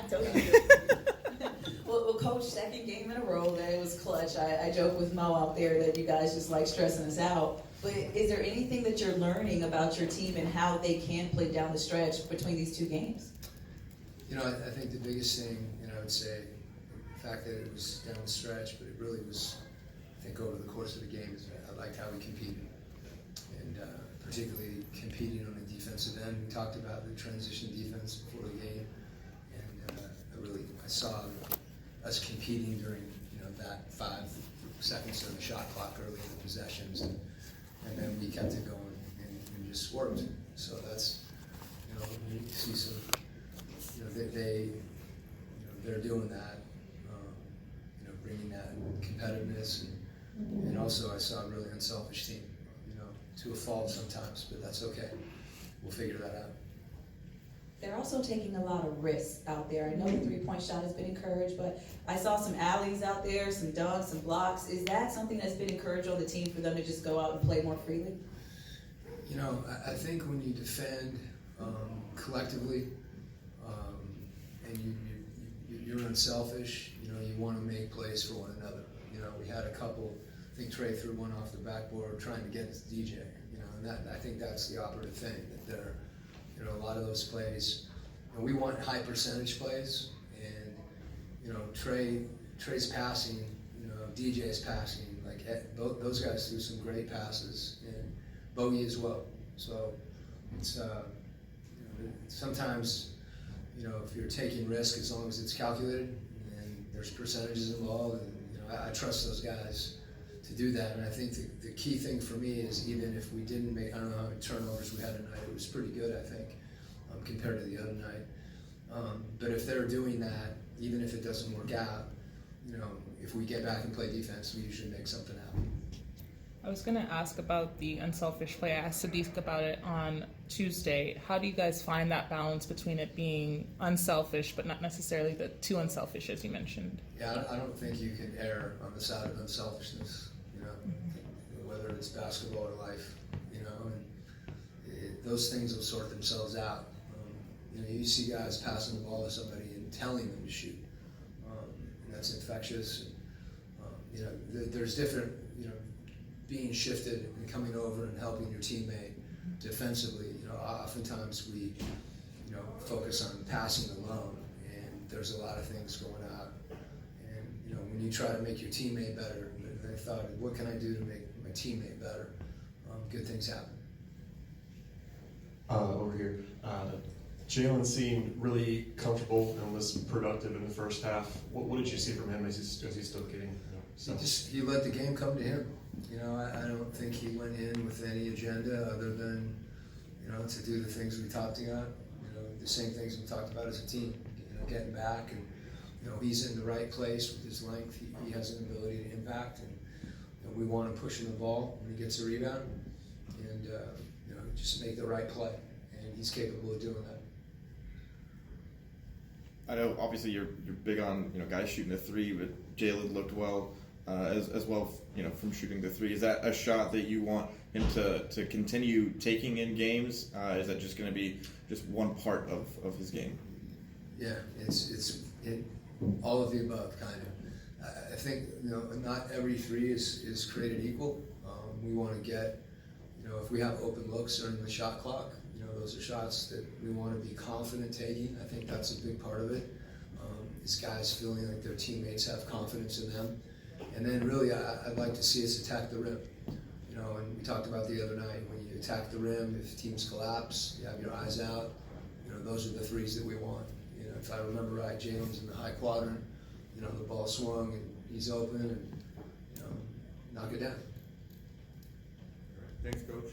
told you. Well, Coach, second game in a row that it was clutch. I joke with Mo out there that you guys just like stressing us out. But is there anything that you're learning about your team and how they can play down the stretch between these two games? I think the biggest thing, I would say, the fact that it was down the stretch, but it really was, I think, over the course of the game, is I liked how we competed. And particularly competing on the defensive end. We talked about the transition defense before the game. And I saw us competing during, that 5 seconds of the shot clock early in the possessions. And then we kept it going and just worked. So that's, you see some, they're doing that, bringing that competitiveness, and also I saw a really unselfish team, to a fault sometimes, but that's okay. We'll figure that out. They're also taking a lot of risks out there. I know the three-point shot has been encouraged, but I saw some alleys out there, some dunks, some blocks. Is that something that's been encouraged on the team for them to just go out and play more freely? I think when you defend collectively, and you're unselfish, you want to make plays for one another. We had a couple, I think Trey threw one off the backboard trying to get to DJ, and I think that's the operative thing, that there, a lot of those plays, we want high percentage plays, and, Trey's passing, DJ's passing, like those guys do some great passes, and Bogey as well. So it's, sometimes, if you're taking risk, as long as it's calculated and there's percentages involved, and I trust those guys to do that. And I think the key thing for me is, even if we didn't make, I don't know how many turnovers we had tonight, it was pretty good, I think, compared to the other night. But if they're doing that, even if it doesn't work out, if we get back and play defense, we usually make something happen. I was going to ask about the unselfish play. I asked Sadiq about it on Tuesday. How do you guys find that balance between it being unselfish, but not necessarily too unselfish, as you mentioned? Yeah, I don't think you can err on the side of unselfishness, whether it's basketball or life, and those things will sort themselves out. You see guys passing the ball to somebody and telling them to shoot, and that's infectious. There's different, being shifted and coming over and helping your teammate defensively. Oftentimes we, focus on passing alone, and there's a lot of things going on. And when you try to make your teammate better, I thought, what can I do to make my teammate better? Good things happen. Over here, Jalen seemed really comfortable and was productive in the first half. What did you see from him as he's still getting? He let the game come to him. I don't think he went in with any agenda other than, to do the things we talked about. The same things we talked about as a team. Getting back, and he's in the right place with his length. He has an ability to impact, and we want to push him the ball when he gets a rebound, and just make the right play. And he's capable of doing that. I know obviously you're big on guys shooting the three, but Jalen looked well as well from shooting the three. Is that a shot that you want him to continue taking in games? Is that just going to be just one part of his game? Yeah, it's all of the above, kind of. I think not every three is created equal. We want to get if we have open looks during the shot clock, those are shots that we want to be confident taking. I think that's a big part of it. Is guys feeling like their teammates have confidence in them. And then really, I'd like to see us attack the rim. And we talked about the other night, when you attack the rim, if teams collapse, you have your eyes out, those are the threes that we want. If I remember right, Jalen's in the high quadrant, the ball swung and he's open, and, knock it down. Thanks, Coach.